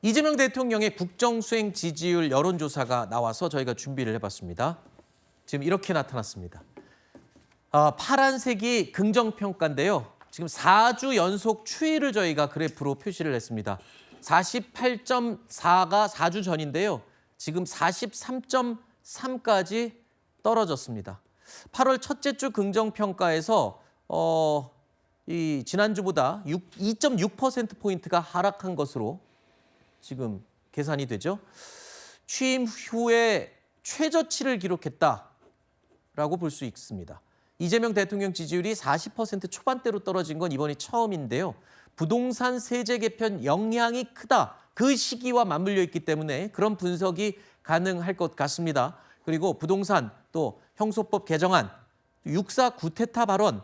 이재명 대통령의 국정수행 지지율 여론조사가 나와서 저희가 준비를 해봤습니다. 지금 이렇게 나타났습니다. 파란색이 긍정평가인데요. 지금 4주 연속 추이를 저희가 그래프로 표시를 했습니다. 48.4가 4주 전인데요. 지금 43.3까지 떨어졌습니다. 8월 첫째 주 긍정평가에서 이 지난주보다 2.6%포인트가 하락한 것으로 지금 계산이 되죠. 취임 후에 최저치를 기록했다라고 볼 수 있습니다. 이재명 대통령 지지율이 40% 초반대로 떨어진 건 이번이 처음인데요. 부동산 세제 개편 영향이 크다. 그 시기와 맞물려 있기 때문에 그런 분석이 가능할 것 같습니다. 그리고 부동산 또 형소법 개정안, 육사 쿠데타 발언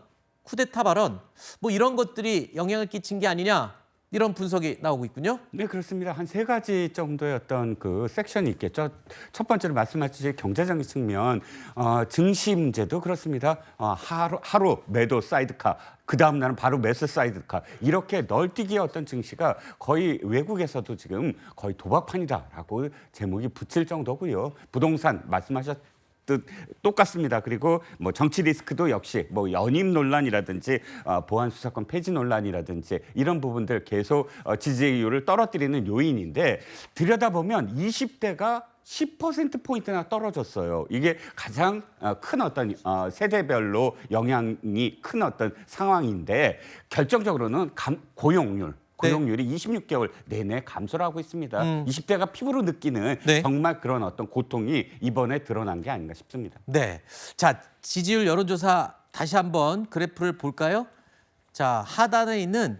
뭐 이런 것들이 영향을 끼친 게 아니냐 이런 분석이 나오고 있군요. 네, 그렇습니다. 한 세 가지 정도의 어떤 그 섹션이 있겠죠. 첫 번째로 말씀하신 경제적인 측면, 증시 문제도 그렇습니다. 하루 매도 사이드카, 그 다음 날은 바로 매수 사이드카, 이렇게 널뛰기의 어떤 증시가 거의 외국에서도 지금 거의 도박판이다라고 제목이 붙일 정도고요. 부동산 말씀하셨 똑같습니다. 그리고 뭐 정치 리스크도 역시 뭐 연임 논란이라든지 보안 수사권 폐지 논란이라든지 이런 부분들 계속 지지율을 떨어뜨리는 요인인데, 들여다보면 20대가 10%포인트나 떨어졌어요. 이게 가장 큰 어떤 세대별로 영향이 큰 어떤 상황인데, 결정적으로는 고용률이 26개월 내내 감소를 하고 있습니다. 20대가 피부로 느끼는 네. 정말 그런 어떤 고통이 이번에 드러난 게 아닌가 싶습니다. 네. 자, 지지율 여론조사 다시 한번 그래프를 볼까요? 자, 하단에 있는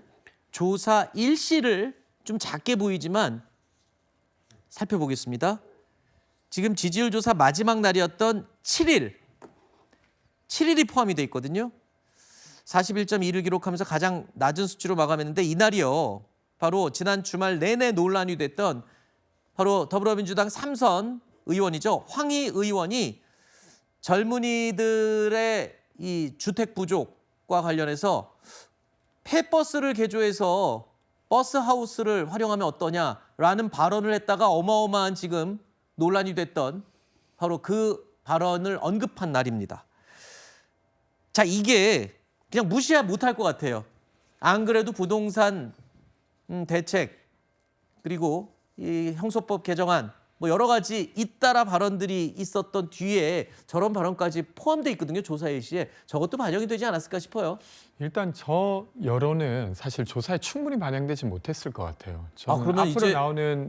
조사 일시를 좀 작게 보이지만 살펴보겠습니다. 지금 지지율 조사 마지막 날이었던 7일이 포함이 돼 있거든요. 41.2를 기록하면서 가장 낮은 수치로 마감했는데, 이날이요. 바로 지난 주말 내내 논란이 됐던 바로 더불어민주당 3선 의원이죠. 황희 의원이 젊은이들의 이 주택 부족과 관련해서 폐버스를 개조해서 버스하우스를 활용하면 어떠냐라는 발언을 했다가 어마어마한 지금 논란이 됐던 바로 그 발언을 언급한 날입니다. 자, 이게 그냥 무시 못할 것 같아요. 안 그래도 부동산 대책 그리고 이 형소법 개정안 뭐 여러 가지 잇따라 발언들이 있었던 뒤에 저런 발언까지 포함되어 있거든요. 조사 일시에. 저것도 반영이 되지 않았을까 싶어요. 일단 저 여론은 사실 조사에 충분히 반영되지 못했을 것 같아요. 저는 그러면 앞으로 이제 나오는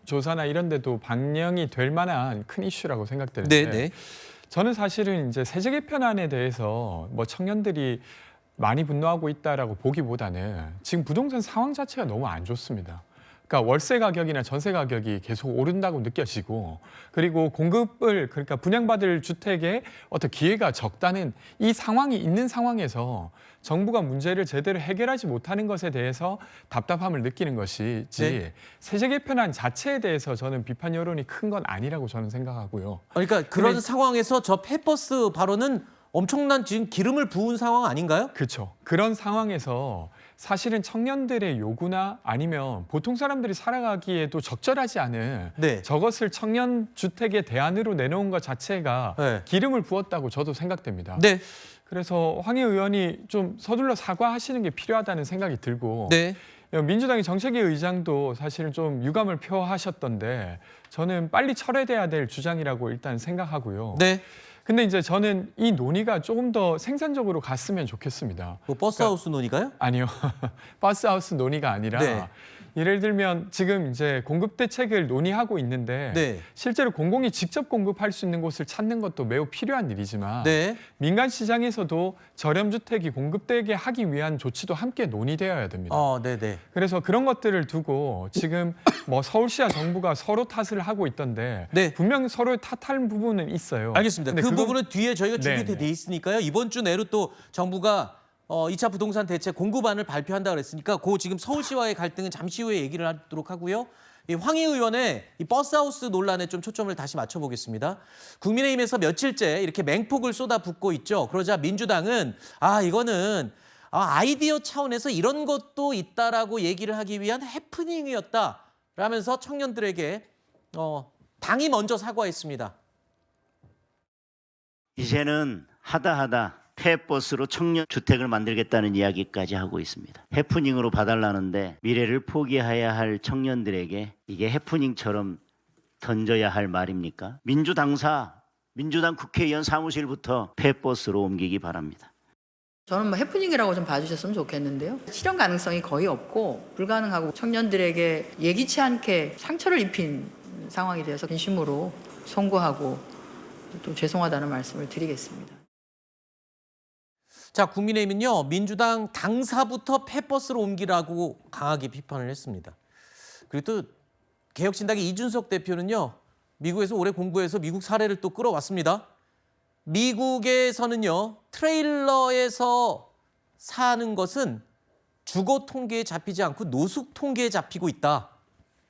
조사나 이런 데도 반영이 될 만한 큰 이슈라고 생각되는데, 네네. 저는 사실은 이제 세제 개편안에 대해서 뭐 청년들이 많이 분노하고 있다라고 보기보다는 지금 부동산 상황 자체가 너무 안 좋습니다. 그러니까 월세 가격이나 전세 가격이 계속 오른다고 느껴지고, 그리고 그러니까 분양받을 주택에 어떤 기회가 적다는 이 상황이 있는 상황에서 정부가 문제를 제대로 해결하지 못하는 것에 대해서 답답함을 느끼는 것이지, 네. 세제 개편안 자체에 대해서 저는 비판 여론이 큰 건 아니라고 저는 생각하고요. 그러니까 그런 상황에서 저 폐버스 발언은 엄청난 지금 기름을 부은 상황 아닌가요? 그렇죠. 그런 상황에서 사실은 청년들의 요구나 아니면 보통 사람들이 살아가기에도 적절하지 않은 네. 저것을 청년 주택의 대안으로 내놓은 것 자체가 네. 기름을 부었다고 저도 생각됩니다. 네. 그래서 황희 의원이 좀 서둘러 사과하시는 게 필요하다는 생각이 들고, 네. 민주당의 정책위 의장도 사실은 좀 유감을 표하셨던데, 저는 빨리 철회돼야 될 주장이라고 일단 생각하고요. 네. 근데 이제 저는 이 논의가 조금 더 생산적으로 갔으면 좋겠습니다. 뭐 버스하우스 논의가요? 아니요. 버스하우스 논의가 아니라, 네. 예를 들면 지금 이제 공급 대책을 논의하고 있는데, 네. 실제로 공공이 직접 공급할 수 있는 곳을 찾는 것도 매우 필요한 일이지만, 네. 민간 시장에서도 저렴 주택이 공급되게 하기 위한 조치도 함께 논의되어야 됩니다. 네네. 그래서 그런 것들을 두고 지금 뭐 서울시와 정부가 서로 탓을 하고 있던데, 네. 분명 서로 탓할 부분은 있어요. 알겠습니다. 근데 그 그건- 부분은 뒤에 저희가 준비돼 네, 네. 있으니까요. 이번 주 내로 또 정부가 2차 부동산 대책 공급안을 발표한다고 그랬으니까 지금 서울시와의 갈등은 잠시 후에 얘기를 하도록 하고요. 이 황희 의원의 이 버스하우스 논란에 좀 초점을 다시 맞춰보겠습니다. 국민의힘에서 며칠째 이렇게 맹폭을 쏟아붓고 있죠. 그러자 민주당은 이거는 아이디어 차원에서 이런 것도 있다라고 얘기를 하기 위한 해프닝이었다. 라면서 청년들에게 당이 먼저 사과했습니다. 이제는 하다 폐버스로 청년 주택을 만들겠다는 이야기까지 하고 있습니다. 해프닝으로 봐달라는데 미래를 포기해야 할 청년들에게 이게 해프닝처럼 던져야 할 말입니까? 민주당 국회의원 사무실부터 폐버스로 옮기기 바랍니다. 저는 뭐 해프닝이라고 좀 봐주셨으면 좋겠는데요. 실현 가능성이 거의 없고 불가능하고 청년들에게 예기치 않게 상처를 입힌 상황이 되어서 진심으로 송구하고 또 죄송하다는 말씀을 드리겠습니다. 자, 국민의힘은요, 민주당 당사부터 폐버스로 옮기라고 강하게 비판을 했습니다. 그리고 또 개혁신당의 이준석 대표는요, 미국에서 오래 공부해서 미국 사례를 또 끌어왔습니다. 미국에서는요, 트레일러에서 사는 것은 주거 통계에 잡히지 않고 노숙 통계에 잡히고 있다.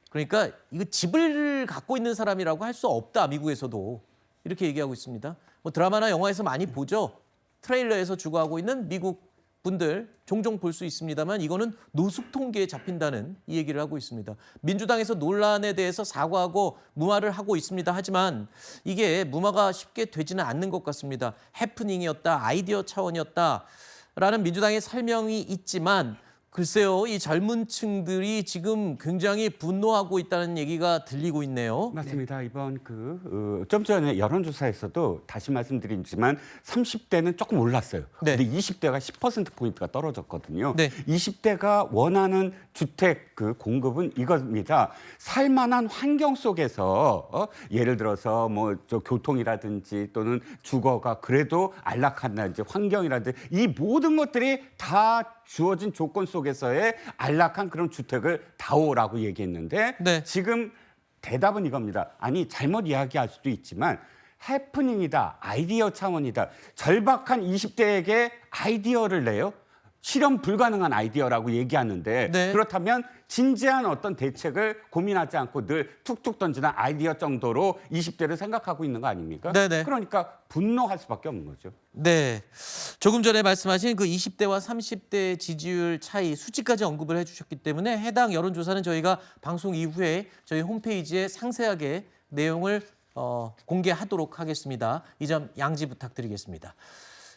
그러니까 이거 집을 갖고 있는 사람이라고 할 수 없다, 미국에서도. 이렇게 얘기하고 있습니다. 뭐 드라마나 영화에서 많이 보죠. 트레일러에서 주거하고 있는 미국 분들 종종 볼 수 있습니다만 이거는 노숙 통계에 잡힌다는 이 얘기를 하고 있습니다. 민주당에서 논란에 대해서 사과하고 무마를 하고 있습니다. 하지만 이게 무마가 쉽게 되지는 않는 것 같습니다. 해프닝이었다, 아이디어 차원이었다라는 민주당의 설명이 있지만 글쎄요, 이 젊은 층들이 지금 굉장히 분노하고 있다는 얘기가 들리고 있네요. 맞습니다. 이번 좀 전에 여론조사에서도 다시 말씀드리지만 30대는 조금 올랐어요. 네. 근데 20대가 10%포인트가 떨어졌거든요. 네. 20대가 원하는 주택 공급은 이겁니다. 살만한 환경 속에서 예를 들어서 뭐 교통이라든지 또는 주거가 그래도 안락한다든지 환경이라든지 이 모든 것들이 다 주어진 조건 속에서의 안락한 그런 주택을 다오라고 얘기했는데 네. 지금 대답은 이겁니다. 아니 잘못 이야기할 수도 있지만 해프닝이다, 아이디어 차원이다. 절박한 20대에게 아이디어를 내요. 실현 불가능한 아이디어라고 얘기하는데 네. 그렇다면 진지한 어떤 대책을 고민하지 않고 늘 툭툭 던지는 아이디어 정도로 20대를 생각하고 있는 거 아닙니까? 네네. 그러니까 분노할 수밖에 없는 거죠. 네, 조금 전에 말씀하신 그 20대와 30대 지지율 차이 수치까지 언급을 해주셨기 때문에 해당 여론조사는 저희가 방송 이후에 저희 홈페이지에 상세하게 내용을 공개하도록 하겠습니다. 이 점 양지 부탁드리겠습니다.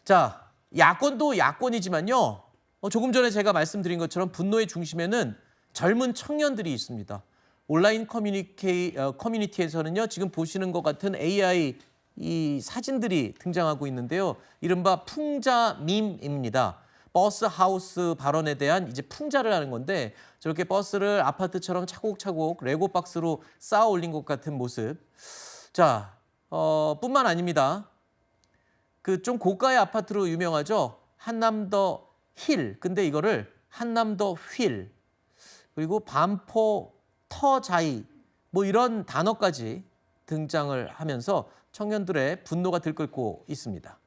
자, 야권도 야권이지만요. 조금 전에 제가 말씀드린 것처럼 분노의 중심에는 젊은 청년들이 있습니다. 온라인 커뮤니티에서는요. 지금 보시는 것 같은 AI 이 사진들이 등장하고 있는데요. 이른바 풍자 밈입니다. 버스 하우스 발언에 대한 이제 풍자를 하는 건데 저렇게 버스를 아파트처럼 차곡차곡 레고 박스로 쌓아 올린 것 같은 모습. 자, 뿐만 아닙니다. 그 좀 고가의 아파트로 유명하죠. 한남더 힐. 근데 이거를 한남더 휠. 그리고 반포 터자이. 뭐 이런 단어까지 등장을 하면서 청년들의 분노가 들끓고 있습니다.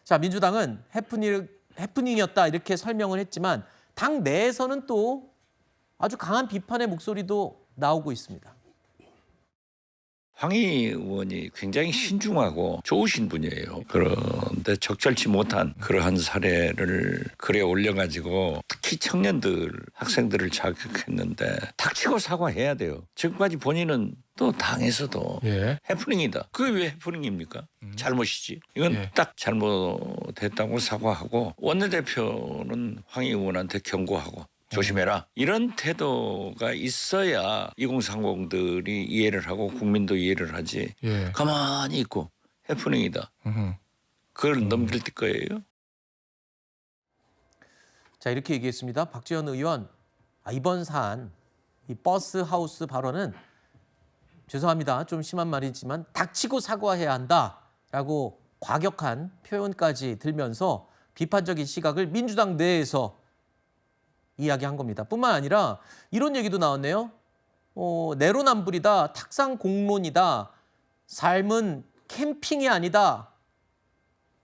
자, 민주당은 해프닝이었다 이렇게 설명을 했지만 당 내에서는 또 아주 강한 비판의 목소리도 나오고 있습니다. 황희 의원이 굉장히 신중하고 좋으신 분이에요. 그런데 적절치 못한 그러한 사례를 글에 올려가지고 특히 청년들, 학생들을 자극했는데 닥치고 사과해야 돼요. 지금까지 본인은 또 당에서도 해프닝이다. 그게 왜 해프닝입니까? 잘못이지. 이건 딱 잘못됐다고 사과하고 원내대표는 황희 의원한테 경고하고 조심해라. 이런 태도가 있어야 2030들이 이해를 하고 국민도 이해를 하지. 가만히 있고 해프닝이다. 그걸 넘길 거예요. 자, 이렇게 얘기했습니다. 박지원 의원, 이번 사안, 이 버스 하우스 발언은 죄송합니다. 좀 심한 말이지만 닥치고 사과해야 한다라고 과격한 표현까지 들면서 비판적인 시각을 민주당 내에서 이야기한 겁니다. 뿐만 아니라 이런 얘기도 나왔네요. 내로남불이다, 탁상공론이다, 삶은 캠핑이 아니다.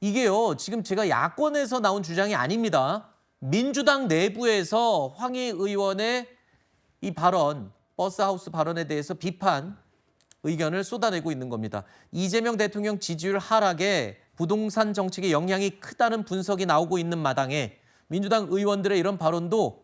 이게요, 지금 제가 야권에서 나온 주장이 아닙니다. 민주당 내부에서 황희 의원의 이 발언, 버스하우스 발언에 대해서 비판 의견을 쏟아내고 있는 겁니다. 이재명 대통령 지지율 하락에 부동산 정책의 영향이 크다는 분석이 나오고 있는 마당에 민주당 의원들의 이런 발언도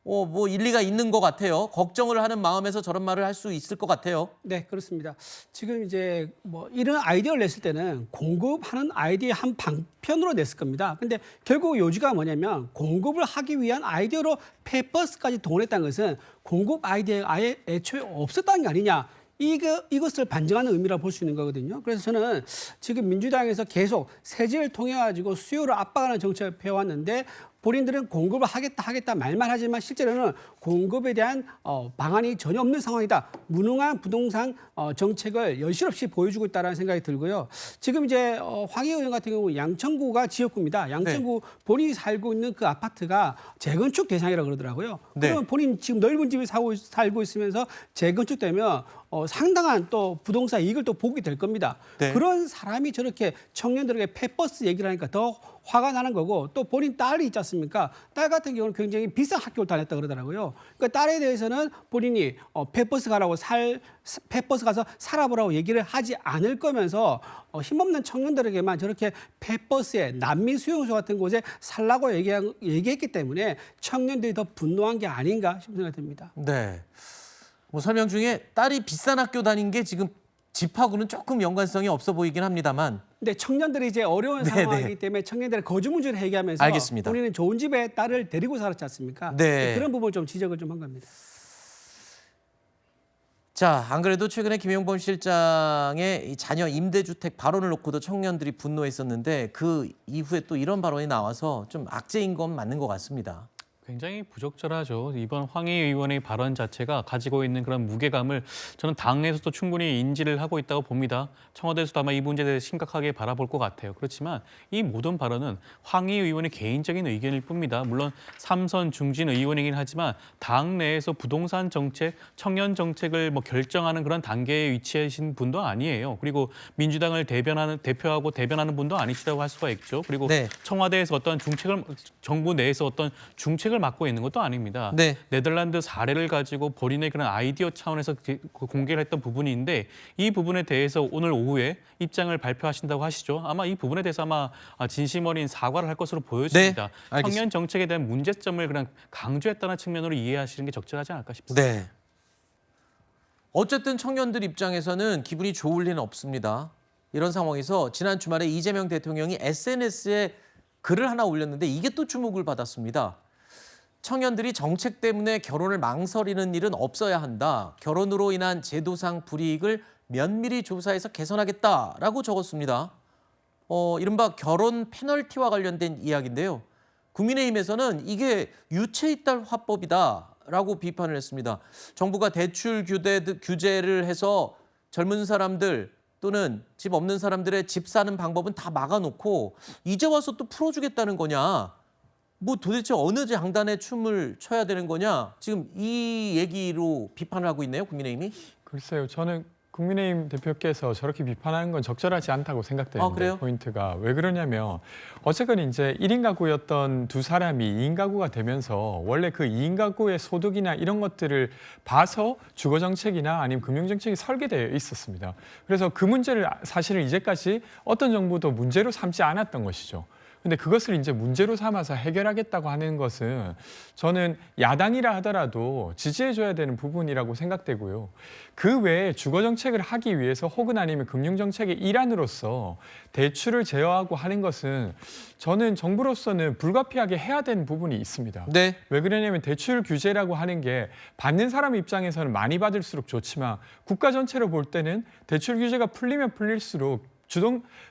뭐 일리가 있는 것 같아요. 걱정을 하는 마음에서 저런 말을 할 수 있을 것 같아요. 네, 그렇습니다. 지금 이제 뭐 이런 아이디어를 냈을 때는 공급하는 아이디어의 한 방편으로 냈을 겁니다. 근데 결국 요지가 뭐냐면 공급을 하기 위한 아이디어로 페퍼스까지 동원했다는 것은 공급 아이디어가 아예 애초에 없었다는 게 아니냐. 이것을 반증하는 의미라고 볼 수 있는 거거든요. 그래서 저는 지금 민주당에서 계속 세제를 통해 가지고 수요를 압박하는 정책을 펴왔는데 본인들은 공급을 하겠다 말만 하지만 실제로는 공급에 대한 방안이 전혀 없는 상황이다. 무능한 부동산 정책을 여실없이 보여주고 있다는 생각이 들고요. 지금 이제 황희 의원 같은 경우 양천구가 지역구입니다. 양천구 본인이 살고 있는 그 아파트가 재건축 대상이라고 그러더라고요. 네. 그러면 본인 지금 넓은 집에 살고 있으면서 재건축되면 상당한 또 부동산 이익을 또 보게 될 겁니다. 네. 그런 사람이 저렇게 청년들에게 페퍼스 얘기를 하니까 더 화가 나는 거고 또 본인 딸이 있지 않습니까? 딸 같은 경우는 굉장히 비싼 학교를 다녔다 그러더라고요. 그러니까 딸에 대해서는 본인이 페퍼스 가서 살아보라고 얘기를 하지 않을 거면서 힘없는 청년들에게만 저렇게 페퍼스의 난민 수용소 같은 곳에 살라고 얘기했기 때문에 청년들이 더 분노한 게 아닌가 싶은 생각이 듭니다. 네. 뭐 설명 중에 딸이 비싼 학교 다닌 게 지금 집하고는 조금 연관성이 없어 보이긴 합니다만. 근데 청년들이 이제 어려운 네, 상황이기 네. 때문에 청년들의 거주 문제를 해결하면서 알겠습니다. 본인은 좋은 집에 딸을 데리고 살았지 않습니까? 네. 그런 부분을 좀 지적을 좀 한 겁니다. 자, 안 그래도 최근에 김용범 실장의 이 자녀 임대주택 발언을 놓고도 청년들이 분노했었는데 그 이후에 또 이런 발언이 나와서 좀 악재인 건 맞는 것 같습니다. 굉장히 부적절하죠. 이번 황희 의원의 발언 자체가 가지고 있는 그런 무게감을 저는 당내에서도 충분히 인지를 하고 있다고 봅니다. 청와대에서도 아마 이 문제에 대해 심각하게 바라볼 것 같아요. 그렇지만 이 모든 발언은 황희 의원의 개인적인 의견일 뿐입니다. 물론 삼선 중진 의원이긴 하지만 당내에서 부동산 정책, 청년 정책을 결정하는 그런 단계에 위치하신 분도 아니에요. 그리고 민주당을 대표하고 대변하는 분도 아니시라고 할 수가 있죠. 그리고 네. 청와대에서 어떤 정부 내에서 어떤 중책을 맡고 있는 것도 아닙니다. 네. 네덜란드 사례를 가지고 본인의 그런 아이디어 차원에서 공개를 했던 부분인데 이 부분에 대해서 오늘 오후에 입장을 발표하신다고 하시죠. 아마 이 부분에 대해서 아마 진심 어린 사과를 할 것으로 보여집니다. 네, 알겠습니다. 청년 정책에 대한 문제점을 그냥 강조했다는 측면으로 이해하시는 게 적절하지 않을까 싶습니다. 네. 어쨌든 청년들 입장에서는 기분이 좋을 리는 없습니다. 이런 상황에서 지난 주말에 이재명 대통령이 SNS에 글을 하나 올렸는데 이게 또 주목을 받았습니다. 청년들이 정책 때문에 결혼을 망설이는 일은 없어야 한다. 결혼으로 인한 제도상 불이익을 면밀히 조사해서 개선하겠다라고 적었습니다. 이른바 결혼 페널티와 관련된 이야기인데요. 국민의힘에서는 이게 유체이탈 화법이다라고 비판을 했습니다. 정부가 대출 규제를 해서 젊은 사람들 또는 집 없는 사람들의 집 사는 방법은 다 막아놓고 이제 와서 또 풀어주겠다는 거냐. 뭐 도대체 어느 장단에 춤을 춰야 되는 거냐. 지금 이 얘기로 비판을 하고 있네요, 국민의힘이. 글쎄요, 저는 국민의힘 대표께서 저렇게 비판하는 건 적절하지 않다고 생각되는데 그래요? 포인트가 왜 그러냐면 어쨌건 이제 1인 가구였던 두 사람이 2인 가구가 되면서 원래 그 2인 가구의 소득이나 이런 것들을 봐서 주거 정책이나 아니면 금융 정책이 설계되어 있었습니다. 그래서 그 문제를 사실은 이제까지 어떤 정부도 문제로 삼지 않았던 것이죠. 근데 그것을 이제 문제로 삼아서 해결하겠다고 하는 것은 저는 야당이라 하더라도 지지해줘야 되는 부분이라고 생각되고요. 그 외에 주거 정책을 하기 위해서 혹은 아니면 금융 정책의 일환으로서 대출을 제어하고 하는 것은 저는 정부로서는 불가피하게 해야 되는 부분이 있습니다. 네. 왜 그러냐면 대출 규제라고 하는 게 받는 사람 입장에서는 많이 받을수록 좋지만 국가 전체로 볼 때는 대출 규제가 풀리면 풀릴수록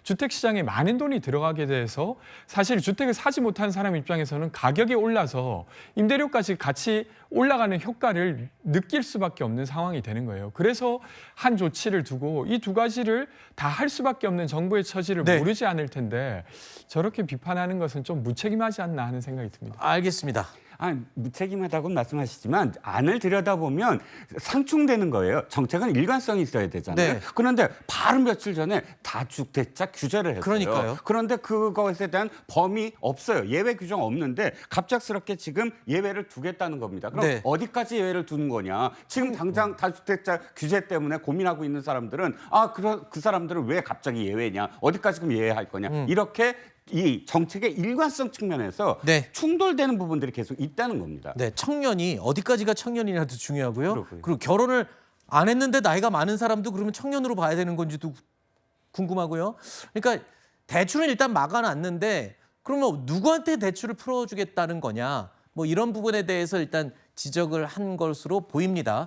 주택 시장에 많은 돈이 들어가게 돼서 사실 주택을 사지 못한 사람 입장에서는 가격이 올라서 임대료까지 같이 올라가는 효과를 느낄 수밖에 없는 상황이 되는 거예요. 그래서 한 조치를 두고 이 두 가지를 다 할 수밖에 없는 정부의 처지를 네. 모르지 않을 텐데 저렇게 비판하는 것은 좀 무책임하지 않나 하는 생각이 듭니다. 알겠습니다. 무책임하다고 말씀하시지만 안을 들여다보면 상충되는 거예요. 정책은 일관성이 있어야 되잖아요. 네. 그런데 바로 며칠 전에 다주택자 규제를 했어요. 그러니까요. 그런데 그것에 대한 범위 없어요. 예외 규정 없는데 갑작스럽게 지금 예외를 두겠다는 겁니다. 그럼 네. 어디까지 예외를 두는 거냐. 지금 당장 다주택자 규제 때문에 고민하고 있는 사람들은 그 사람들은 왜 갑자기 예외냐. 어디까지 그럼 예외할 거냐. 이렇게 이 정책의 일관성 측면에서 네. 충돌되는 부분들이 계속 있다는 겁니다. 네, 청년이 어디까지가 청년이냐도 중요하고요. 그렇고요. 그리고 결혼을 안 했는데 나이가 많은 사람도 그러면 청년으로 봐야 되는 건지도 궁금하고요. 그러니까 대출은 일단 막아놨는데 그러면 누구한테 대출을 풀어주겠다는 거냐? 뭐 이런 부분에 대해서 일단 지적을 한 것으로 보입니다.